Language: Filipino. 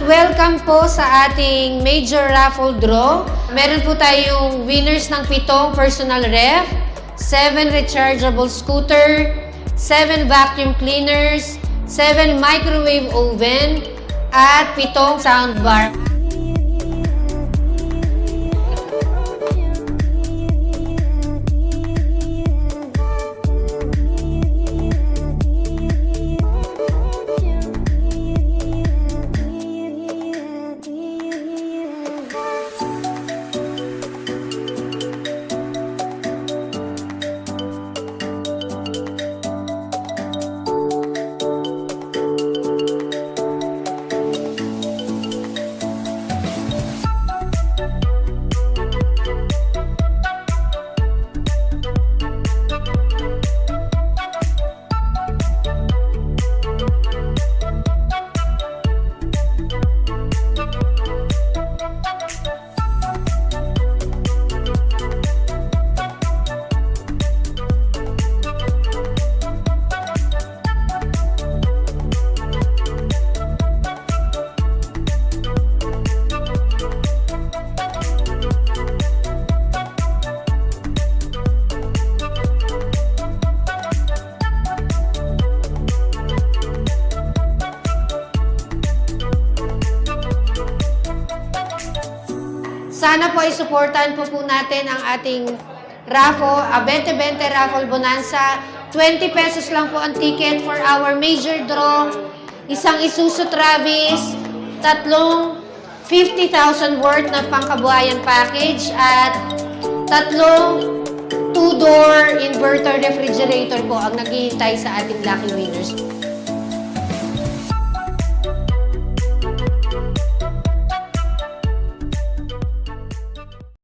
Welcome po sa ating major raffle draw. Meron po tayong winners ng 7 personal ref, 7 rechargeable scooter, 7 vacuum cleaners, 7 microwave oven, at 7 soundbar. Sana po ay suportahan po natin ang ating raffle, 2020 raffle bonanza. 20 pesos lang po ang ticket for our major draw. Isang Isuzu Travis, 3 50,000 worth na pangkabuhayan package at 3 2-door inverter refrigerator po ang naghihintay sa ating lucky winners.